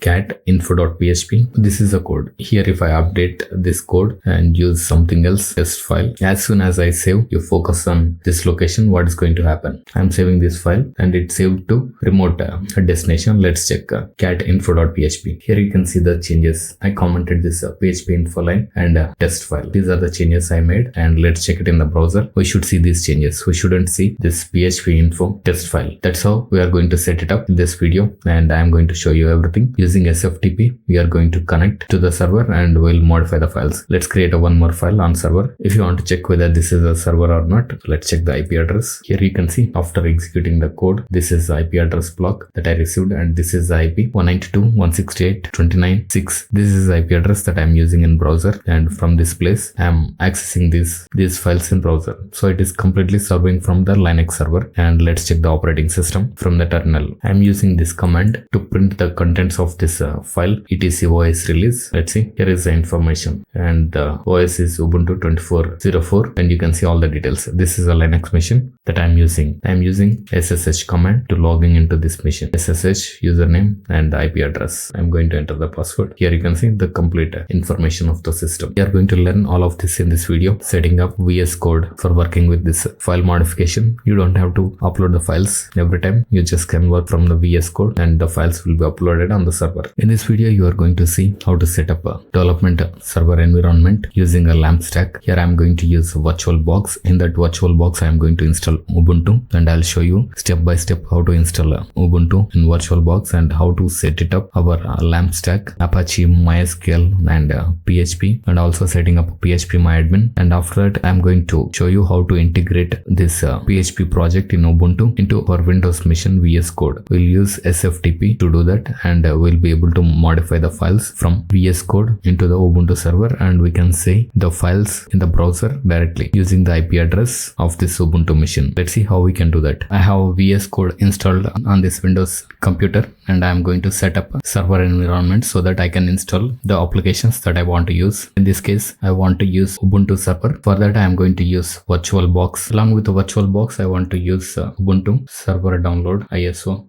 cat info.php. This is a code. Here if I update this code and use something else, test file, as soon as I save, you focus on this location, what is going to happen? I'm saving this file and it's saved to remote destination. Let's check cat info.php. Here you can see the changes. I commented this PHP info line and test file. These are the changes I made, and let's check it in the browser. We should see these changes. We shouldn't see this PHP info test file. That's how we are going to set it up in this video, and I am going to show you everything. Using SFTP, we are going to connect to the server and we'll modify the files. Let's create one more file on server. If you want to check whether this is a server or not, let's check the IP address. Here you can see after executing the code, this is the IP address block that I received, and this is the IP 192.168.29.6. This is the IP address that I'm using in browser, and from this place I'm accessing these files in browser. So it is completely serving from the Linux server. And let's check the operating system from the terminal. I'm using this command to print the contents of this file, etc OS release. Let's see, here is the information, and the OS is Ubuntu 24.04, and you can see all the details. This is a Linux machine that I'm using. I'm using SSH command to logging into this machine. SSH username and the IP address. I'm going to enter the password. Here you can see the complete information of the system. We are going to learn all of this in this video. Setting up VS Code for working with this file modification. You don't have to upload the files every time. You just can work from the VS Code and the files will be uploaded on the server. In this video, you are going to see how to set up a development server environment using a LAMP stack. Here I am going to use VirtualBox. In that VirtualBox, I am going to install Ubuntu, and I'll show you step by step how to install Ubuntu in VirtualBox and how to set it up. Our LAMP stack, Apache, MySQL and PHP, and also setting up PHP MyAdmin. And after that, I'm going to show you how to integrate this PHP project in Ubuntu into our Windows machine VS Code. We'll use SFTP to do that, and we'll be able to modify the files from VS Code into the Ubuntu server, and we can see the files in the browser directly using the IP address of this Ubuntu machine. Let's see how we can do that. I have VS Code installed on this Windows computer, and I'm going to set up a server environment so that I can install the applications that I want to use. In this case, I want to use Ubuntu Server. For that, I am going to use VirtualBox. Along with the VirtualBox, I want to use Ubuntu Server download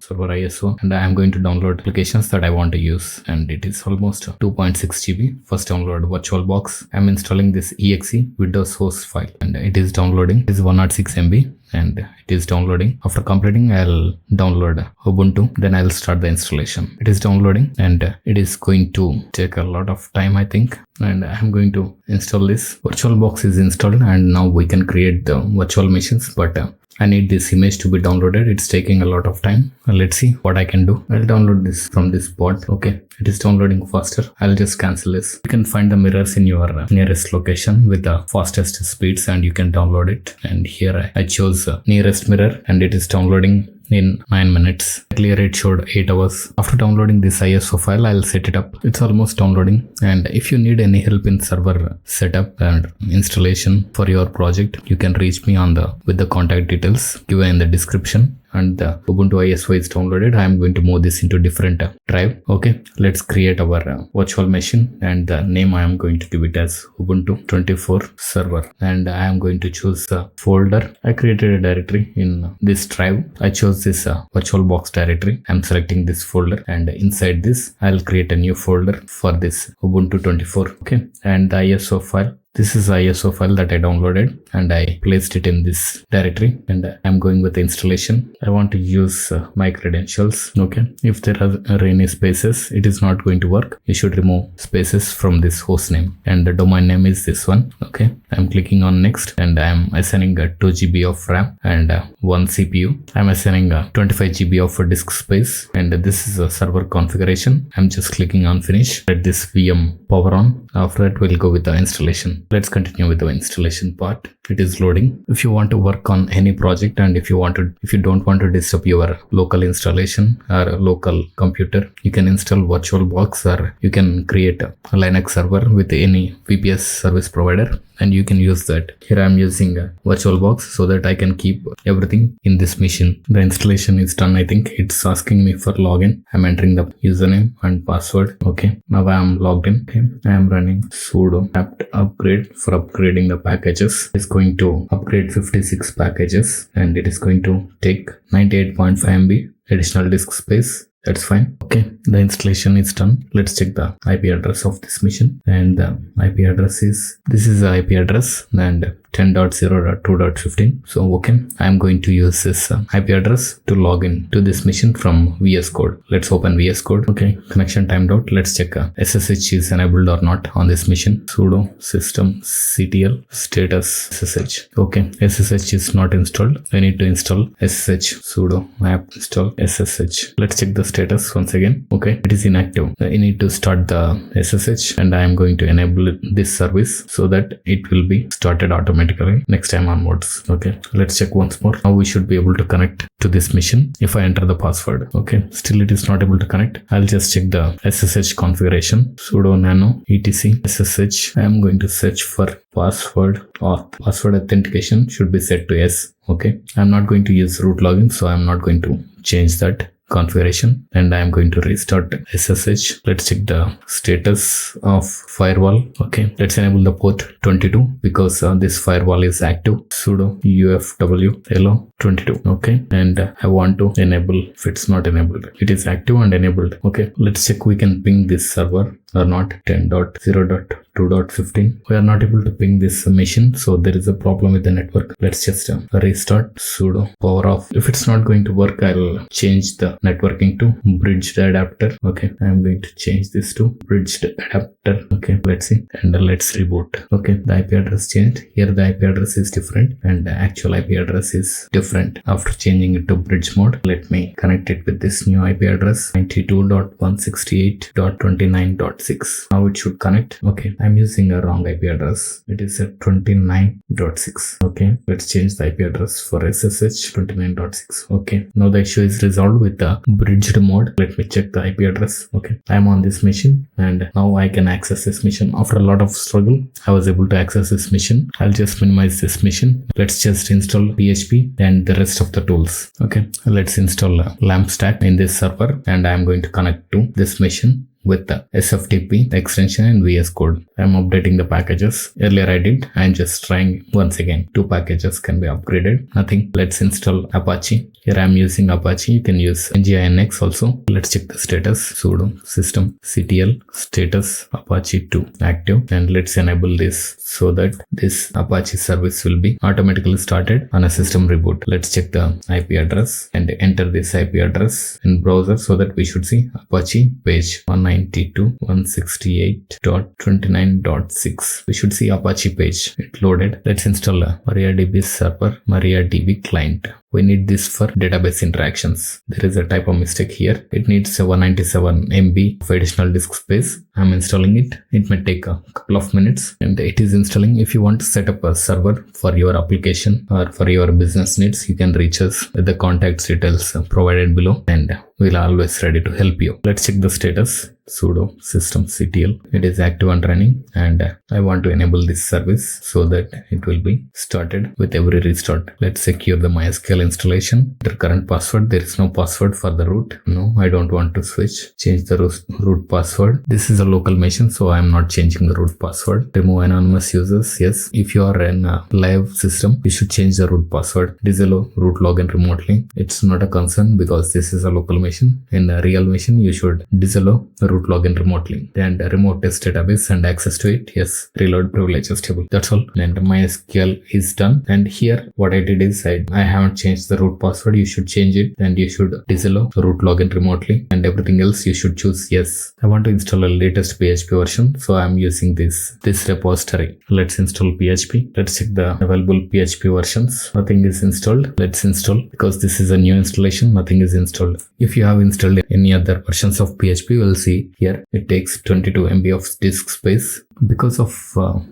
server ISO, and I am going to download applications that I want to use, and it is almost 2.6 GB. First download VirtualBox. I am installing this exe Windows source file, and it is downloading. It is 106 MB. And it is downloading. After completing, I'll download Ubuntu, then I'll start the installation. It is downloading, and it is going to take a lot of time, I think, and I'm going to install this. VirtualBox is installed, and now we can create the virtual machines, but I need this image to be downloaded. It's taking a lot of time. Let's see what I can do. I'll download this from this pod. Okay, it is downloading faster. I'll just cancel this. You can find the mirrors in your nearest location with the fastest speeds, and you can download it. And here I chose nearest mirror, and it is downloading in 9 minutes. Earlier it showed 8 hours. After downloading this ISO file, I'll set it up. It's almost downloading. And if you need any help in server setup and installation for your project, you can reach me with the contact details given in the description. And the Ubuntu ISO is downloaded. I am going to move this into different drive. Okay, let's create our virtual machine, and the name I am going to give it as Ubuntu 24 server, and I am going to choose a folder. I created a directory in this drive. I chose this VirtualBox directory. I'm selecting this folder, and inside this I'll create a new folder for this Ubuntu 24. Okay, and the ISO file. This is the ISO file that I downloaded, and I placed it in this directory, and I'm going with the installation. I want to use my credentials. Okay, if there are any spaces, it is not going to work. You should remove spaces from this host name, and the domain name is this one. Okay, I'm clicking on next, and I'm assigning 2 GB of RAM and 1 CPU. I'm assigning 25 GB of disk space, and this is a server configuration. I'm just clicking on finish. Let this VM power on. After that, we'll go with the installation. Let's continue with the installation part. It is loading. If you want to work on any project, and if you don't want to disturb your local installation or local computer, you can install VirtualBox, or you can create a Linux server with any VPS service provider, and you can use that. Here I am using a VirtualBox so that I can keep everything in this machine. The installation is done. I think it's asking me for login. I'm entering the username and password. Okay, now I am logged in. Okay, I am running sudo apt upgrade for upgrading the packages. It's going to upgrade 56 packages, and it is going to take 98.5 MB additional disk space. That's fine. Okay, the installation is done. Let's check the IP address of this machine, and the IP address is, this is the IP address, and 10.0.2.15. So okay, I'm going to use this IP address to log in to this machine from VS Code. Let's open VS Code. Okay, connection timed out. Let's check SSH is enabled or not on this machine. Sudo systemctl status SSH. Okay, SSH is not installed. I need to install SSH. Sudo apt install SSH. Let's check the status once again. Okay, it is inactive. I need to start the SSH, and I am going to enable this service so that it will be started automatically next time onwards. Okay, let's check once more. Now we should be able to connect to this machine if I enter the password. Okay, still it is not able to connect. I'll just check the SSH configuration. Sudo nano etc SSH. I am going to search for password, or password authentication should be set to yes. Okay, I'm not going to use root login, so I'm not going to change that configuration, and I am going to restart SSH. Let's check the status of firewall. Okay, let's enable the port 22 because this firewall is active. Sudo ufw hello 22. Okay, and I want to enable. If it's not enabled, it is active and enabled. Okay, let's check we can ping this server or not. 10.0.2.15. We are not able to ping this machine, so there is a problem with the network. Let's just restart. Sudo power off. If it's not going to work, I'll change the networking to bridged adapter. Okay, I'm going to change this to bridged adapter. Okay, let's see, and let's reboot. Okay, the IP address changed. Here the IP address is different and the actual IP address is different. After changing it to bridge mode, let me connect it with this new IP address 92.168.29.6. Now it should connect. Okay, I'm using a wrong IP address. It is at 29.6. Okay, let's change the IP address for SSH 29.6. Okay, now the issue is resolved with the bridged mode. Let me check the IP address. Okay, I'm on this machine and now I can access this machine. After a lot of struggle, I was able to access this machine. I'll just minimize this machine. Let's just install PHP and the rest of the tools. Okay, let's install LAMP stack in this server, and I'm going to connect to this machine with the SFTP extension and VS Code. I'm updating the packages. Earlier I did. I'm just trying once again. 2 packages can be upgraded. Nothing. Let's install Apache. Here I'm using Apache. You can use nginx also. Let's check the status. Sudo systemctl status Apache 2 active, and let's enable this so that this Apache service will be automatically started on a system reboot. Let's check the IP address and enter this IP address in browser so that we should see Apache page 192.168.29.6. We should see Apache page. It loaded. Let's install a MariaDB server, MariaDB client. We need this for database interactions. There is a typo mistake here. It needs 197 MB of additional disk space. I'm installing it. It may take a couple of minutes, and it is installing. If you want to set up a server for your application or for your business needs, you can reach us with the contact details provided below, and we'll always ready to help you. Let's check the status. Sudo systemctl. It is active and running, and I want to enable this service so that it will be started with every restart. Let's secure the MySQL installation. The current password. There is no password for the root. No, I don't want to switch. Change the root password. This is a local machine, so I am not changing the root password. Remove anonymous users. Yes, if you are in a live system, you should change the root password. Disable root login remotely. It's not a concern because this is a local machine. In a real machine, you should disable root login remotely, and remote test database and access to it. Yes, reload privileges table. That's all. And MySQL is done. And here what I did is I haven't changed the root password. You should change it, and you should disable root login remotely, and everything else you should choose yes. I want to install a latest PHP version, so I'm using this repository. Let's install PHP. Let's check the available PHP versions. Nothing is installed. Let's install, because this is a new installation. Nothing is installed. If you have installed any other versions of PHP, you will see here it takes 22 MB of disk space. Because of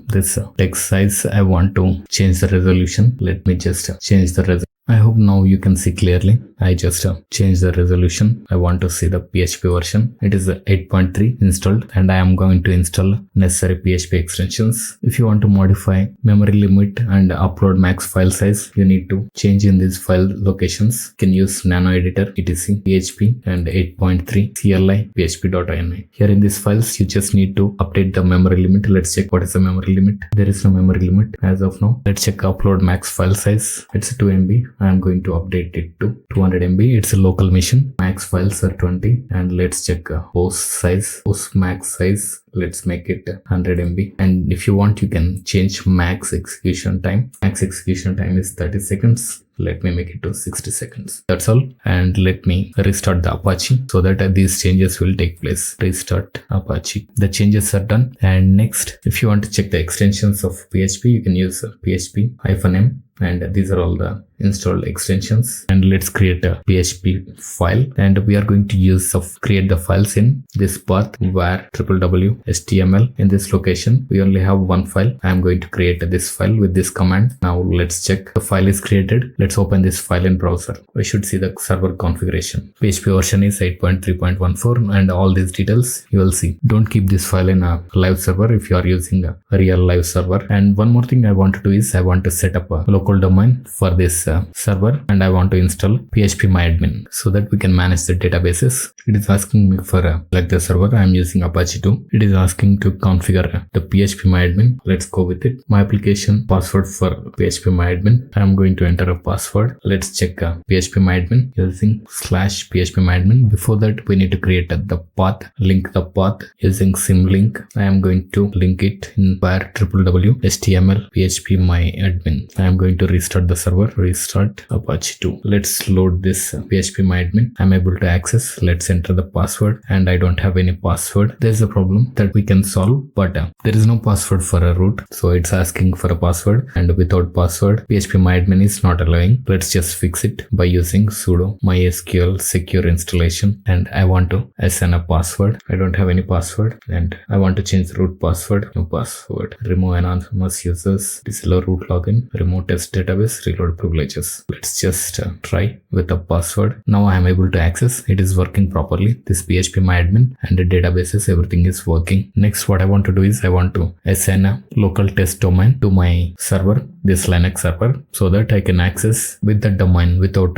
this text size, I want to change the resolution. Let me just change the resolution. I hope now you can see clearly. I just changed the resolution. I want to see the PHP version. It is 8.3 installed, and I am going to install necessary PHP extensions. If you want to modify memory limit and upload max file size, you need to change in these file locations. You can use nano editor, etc, PHP, and 8.3 CLI php.ini. Here in these files, you just need to update the memory limit. Let's check what is the memory limit. There is no memory limit as of now. Let's check upload max file size. It's 2 MB. I'm going to update it to 200 MB. It's a local machine. Max files are 20, and let's check host size, host max size. Let's make it 100 MB. And if you want, you can change max execution time. Max execution time is 30 seconds. Let me make it to 60 seconds. That's all. And let me restart the Apache so that these changes will take place. Restart Apache. The changes are done. And next, if you want to check the extensions of PHP, you can use PHP-m. And these are all the installed extensions. And let's create a PHP file. And we are going to use create the files in this path var www.html. In this location, we only have one file. I'm going to create this file with this command. Now let's check the file is created. Let's open this file in browser. We should see the server configuration. PHP version is 8.3.14 and all these details you will see. Don't keep this file in a live server if you are using a real live server. And one more thing I want to do is I want to set up a local domain for this server, and I want to install PHP-MyAdmin so that we can manage the databases. It is asking me for like the server. I am using Apache 2. It is asking to configure the PHP-MyAdmin. Let's go with it. My application password for PHP-MyAdmin. I am going to enter a password. Let's check PHP-MyAdmin using /PHP-MyAdmin. Before that, we need to create the path, link the path using symlink. I am going to link it in var www.html PHP-MyAdmin. I am going to restart the server. Restart Apache 2. Let's load this PHP-MyAdmin. I'm able to access. Let's enter the password, and I don't have any password. There's a problem that we can solve, but there is no password for a root, so it's asking for a password, and without password PHP-MyAdmin is not allowing. Let's just fix it by using sudo MySQL secure installation, and I want to assign a password. I don't have any password, and I want to change the root password. No password. Remove anonymous users. Disallow root login. Remove test database. Reload privileges. Let's just try with a password. Now I am able to access. It is working properly. This PHP-MyAdmin and the databases, everything is working. Next, what I want to do is I want to assign a local test domain to my server, this Linux server, so that I can access with the domain without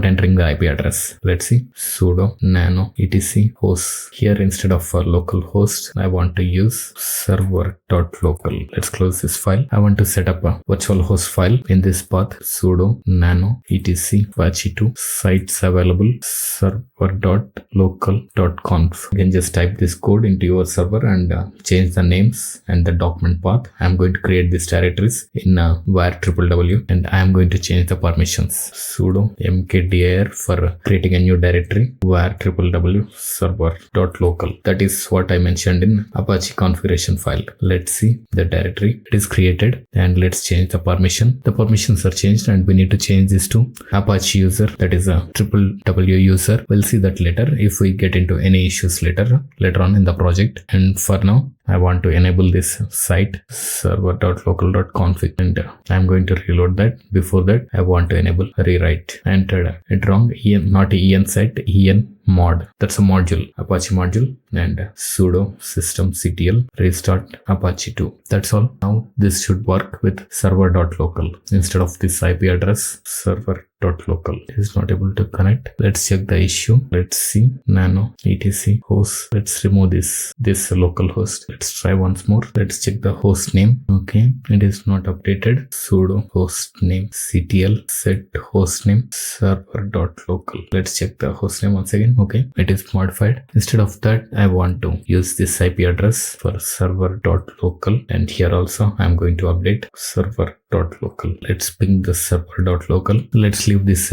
entering the IP address. Let's see. Sudo nano etc host. Here instead of local host, I want to use server.local. Let's close this file. I want to set up a virtual host file in this path. Sudo nano etc Apache 2 sites available server.local.conf. You can just type this code into your server and change the names and the document path. I'm going to create these directories in var www, and I am going to change the permissions. Sudo mkdir for creating a new directory var www server.local. That is what I mentioned in Apache configuration file. Let's see the directory. It is created, and let's change the permission. The permissions are changed, and we need to change this to Apache user, that is a www user. We'll see that later if we get into any issues later on in the project. And for now, I want to enable this site server.local.config, and I'm going to reload that. Before that, I want to enable rewrite. I entered it wrong. Not en site, en mod. That's a module, Apache module, and sudo systemctl restart Apache 2. That's all. Now this should work with server.local instead of this IP address server.local. It is not able to connect. Let's check the issue. Let's see nano etc host. Let's remove this local host. Let's try once more. Let's check the host name. Okay, it is not updated. Sudo host name ctl set host name server.local. Let's check the host name once again. Okay, it is modified. Instead of that, I want to use this IP address for server.local, and here also I'm going to update server.local. Let's ping the server.local. Let's leave this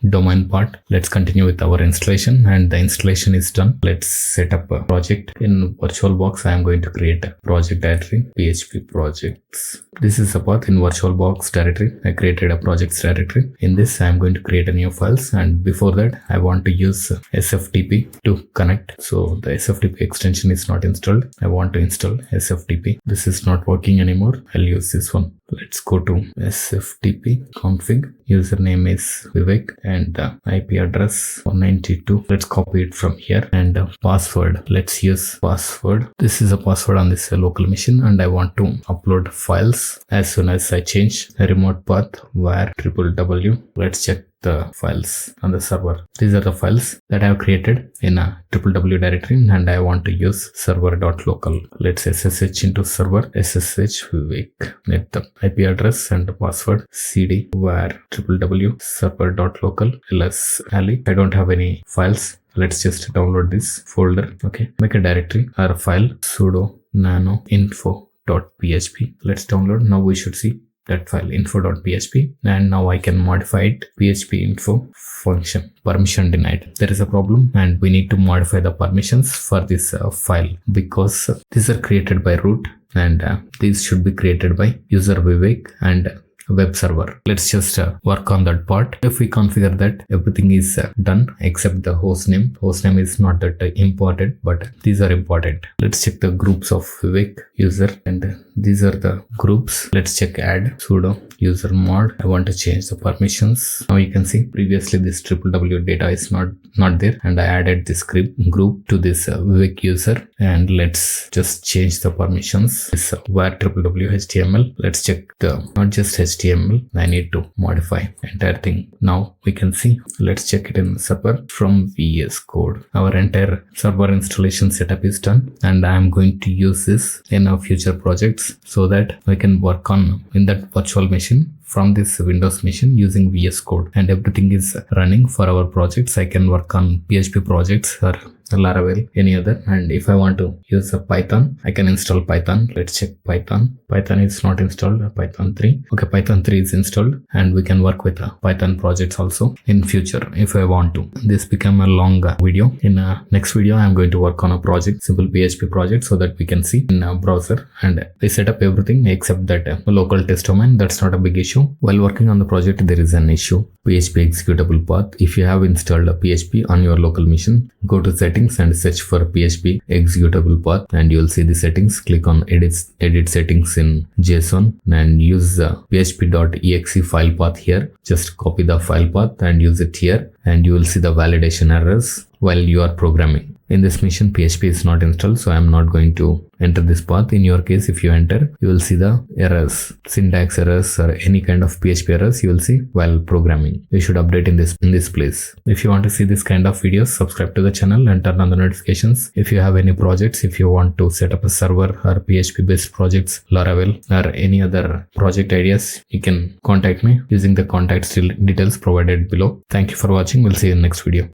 domain part. Let's continue with our installation, and the installation is done. Let's set up a project in VirtualBox. I am going to create a project directory, PHP projects. This is a path in VirtualBox directory. I created a projects directory. In this, I am going to create a new files, and before that, I want to use SFTP to connect. So the SFTP extension is not installed. I want to install SFTP. This is not working anymore. I'll use this one. Let's go to SFTP config. Username is Vivek, and IP address 192. Let's copy it from here, and password. Let's use password. This is a password on this local machine, and I want to upload files as soon as I change a remote path var www. Let's check the files on the server. These are the files that I have created in a www directory, and I want to use server.local. Let's SSH into server, SSH Vivek, net the IP address and the password, cd var www server.local ls ali. I don't have any files. Let's just download this folder. Okay, make a directory or a file, sudo nano info.php. Let's download. Now we should see that file info.php, and now I can modify it. PHP info function permission denied. There is a problem, and we need to modify the permissions for this file, because these are created by root, and these should be created by user Vivek and web server. Let's just work on that part. If we configure that, everything is done except the host name. Host name is not that important, but these are important. Let's check the groups of Vivek user, and these are the groups. Let's check add sudo user mod. I want to change the permissions. Now you can see previously this www data is not there, and I added this group to this Vivek user, and let's just change the permissions. This var www html. Let's check the not just HTML. I need to modify entire thing. Now we can see. Let's check it in server from VS Code. Our entire server installation setup is done, and I am going to use this in our future projects so that I can work on in that virtual machine from this Windows machine using VS Code, and everything is running for our projects. I can work on PHP projects or Laravel, any other. And if I want to use a Python, I can install Python. Let's check Python. Python is not installed. Python 3. Okay, Python 3 is installed, and we can work with Python projects also in future if I want to. This become a long video. In next video, I'm going to work on a project, simple PHP project, so that we can see in a browser. And I set up everything except that local test domain. That's not a big issue. While working on the project, there is an issue. PHP executable path. If you have installed a PHP on your local machine, go to settings and search for PHP executable path, and you will see the settings. Click on edit settings in JSON and use the php.exe file path here. Just copy the file path and use it here, and you will see the validation errors while you are programming. In this machine, PHP is not installed, so I am not going to enter this path. In your case, if you enter, you will see the errors, syntax errors or any kind of PHP errors you will see while programming. You should update in this place. If you want to see this kind of videos, subscribe to the channel and turn on the notifications. If you have any projects, if you want to set up a server or PHP based projects, Laravel or any other project ideas, you can contact me using the contact details provided below. Thank you for watching. We'll see you in the next video.